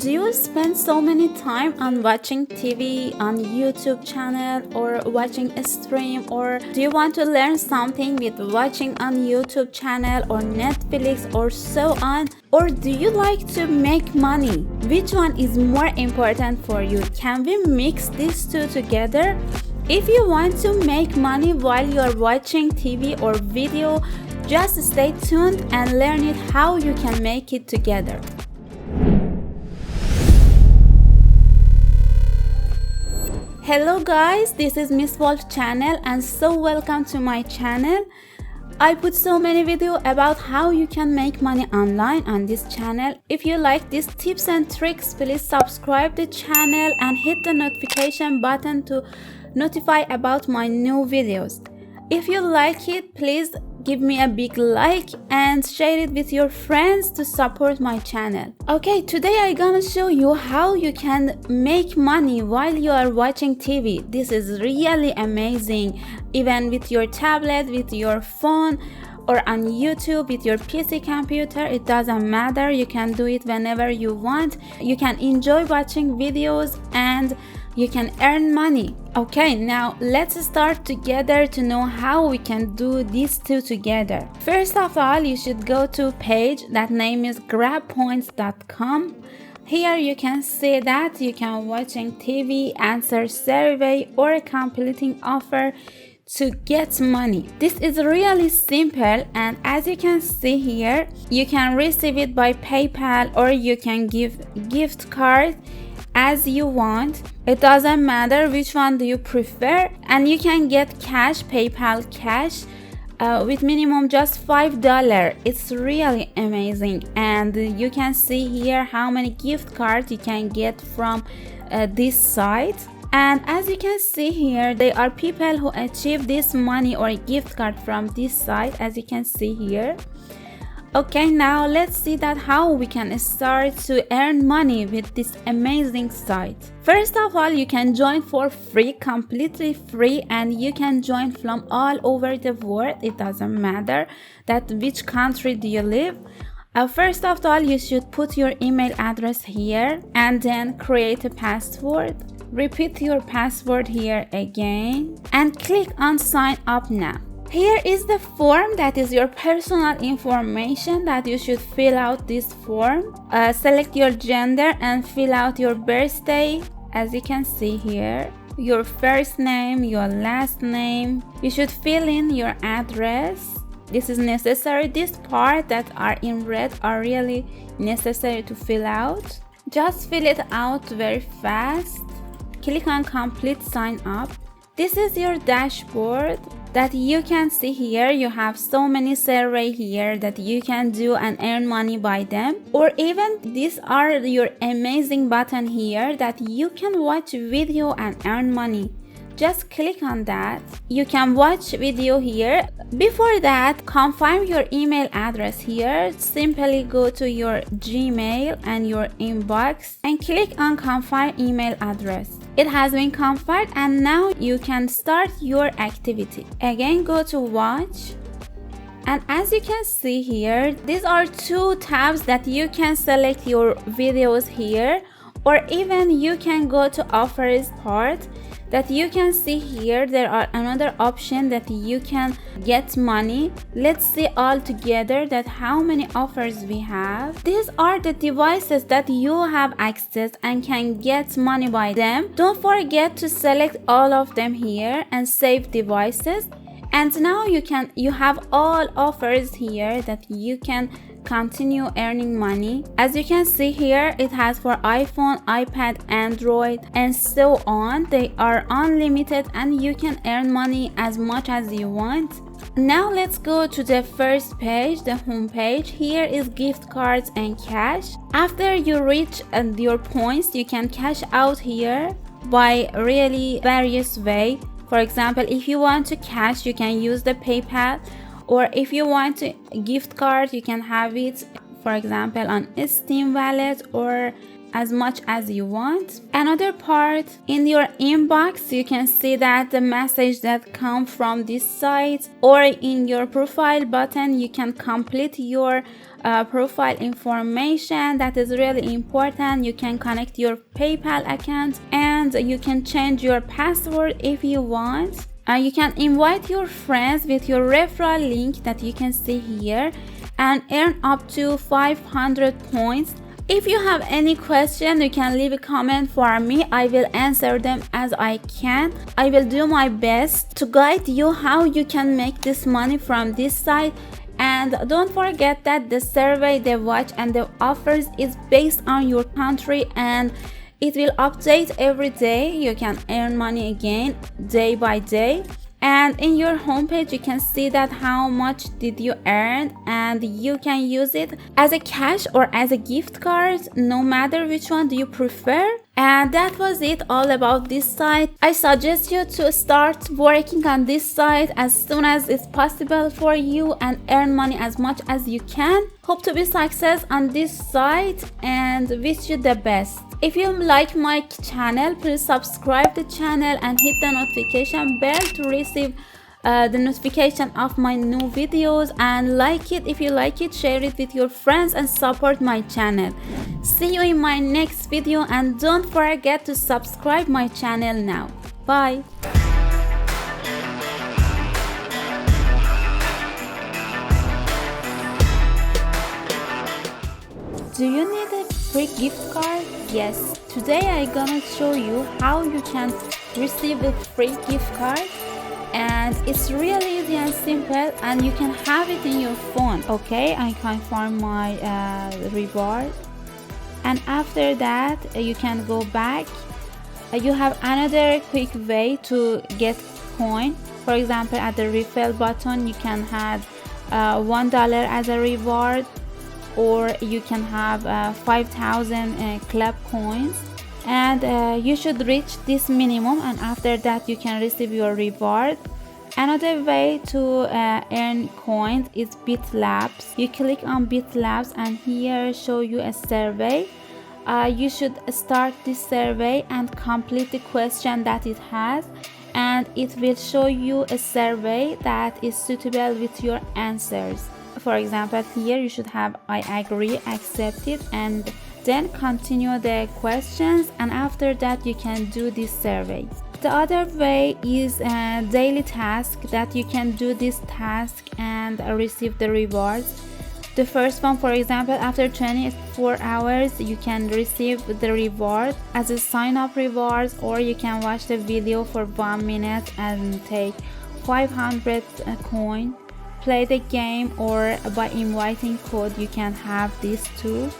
Do you spend so many time on watching TV on YouTube channel or watching a stream, or do you want to learn something with watching on YouTube channel or Netflix or so on? Or do you like to make money? Which one is more important for you? Can we mix these two together? If you want to make money while you are watching TV or video, just stay tuned and learn it how you can make it together. Hello guys, this is Miss Wolf channel and so welcome to my channel. I put so many videos about how you can make money online on this channel. If you like these tips and tricks, please subscribe the channel and hit the notification button to notify about my new videos. If you like it, please give me a big like and share it with your friends to support my channel. Okay, today I'm gonna show you how you can make money while you are watching TV. This is really amazing. Even with your tablet, with your phone, or on YouTube with your PC computer, it doesn't matter. You can do it whenever you want. You can enjoy watching videos and you can earn money. Okay, now let's start together to know how we can do these two together. First of all, you should go to page that name is grabpoints.com. Here you can see that you can watching TV, answer survey, or completing offer to get money. This is really simple, and as you can see here, you can receive it by PayPal or you can give gift card as you want. It doesn't matter which one do you prefer, and you can get cash, PayPal cash with minimum just $5. It's really amazing, and you can see here how many gift cards you can get from this site. And as you can see here, there are people who achieve this money or gift card from this site, as you can see here. Okay, now let's see that how we can start to earn money with this amazing site. First of all, you can join for free, completely free, and you can join from all over the world. It doesn't matter that which country do you live. First of all, you should put your email address here and then create a password. Repeat your password here again and click on sign up now. Here is the form that is your personal information that you should fill out this form. Select your gender and fill out your birthday, as you can see here. Your first name, your last name. You should fill in your address. This is necessary. This part that are in red are really necessary to fill out. Just fill it out very fast. Click on complete sign up. This is your dashboard that you can see here. You have so many survey here that you can do and earn money by them, or even these are your amazing button here that you can watch video and earn money. Just click on that. You can watch video here. Before that, confirm your email address here. Simply go to your Gmail and your inbox and click on confirm email address. It has been confirmed, and now you can start your activity. Again, go to watch. And as you can see here, these are two tabs that you can select your videos here, or even you can go to offers part that you can see here. There are another option that you can get money. Let's see all together that how many offers we have. These are the devices that you have access and can get money by them. Don't forget to select all of them here and save devices. And now you have all offers here that you can continue earning money. As you can see here, it has for iPhone, iPad, Android, and so on. They are unlimited and you can earn money as much as you want. Now let's go to the first page, the home page. Here is gift cards and cash. After you reach your points, you can cash out here by really various way. For example, if you want to cash, you can use the PayPal, or if you want a gift card, you can have it, for example, on Steam Wallet or as much as you want. Another part, in your inbox you can see that the message that come from this site, or in your profile button you can complete your profile information. That is really important. You can connect your PayPal account and you can change your password if you want. You can invite your friends with your referral link that you can see here and earn up to 500 points. If you have any question, you can leave a comment for me. I will answer them as I can. I will do my best to guide you how you can make this money from this site. And don't forget that the survey, the watch and the offers is based on your country and it will update every day. You can earn money again day by day. And in your homepage you can see that how much did you earn, and you can use it as a cash or as a gift card, no matter which one do you prefer. And that was it all about this site. I suggest you to start working on this site as soon as it's possible for you and earn money as much as you can. Hope to be success on this site and wish you the best. If you like my channel, please subscribe the channel and hit the notification bell to receive the notification of my new videos, and like it if you like it, share it with your friends and support my channel. See you in my next video, and don't forget to subscribe my channel now. Bye. Do you need a free gift card? Yes, today I'm gonna show you how you can receive a free gift card, and it's really easy and simple, and you can have it in your phone. Okay, I can find my reward, and after that you can go back. You have another quick way to get coin. For example, at the refill button you can have $1 as a reward, or you can have 5,000 club coins, and you should reach this minimum, and after that you can receive your reward. Another way to earn coins is BitLabs. You click on BitLabs and here show you a survey. You should start this survey and complete the question that it has, and it will show you a survey that is suitable with your answers. For example, here you should have I agree, accept it, and then continue the questions, and after that you can do this survey. The other way is a daily task, that you can do this task and receive the rewards. The first one, for example, after 24 hours you can receive the reward as a sign-up rewards, or you can watch the video for 1 minute and take 500 coin. Play the game, or by inviting code you can have this too.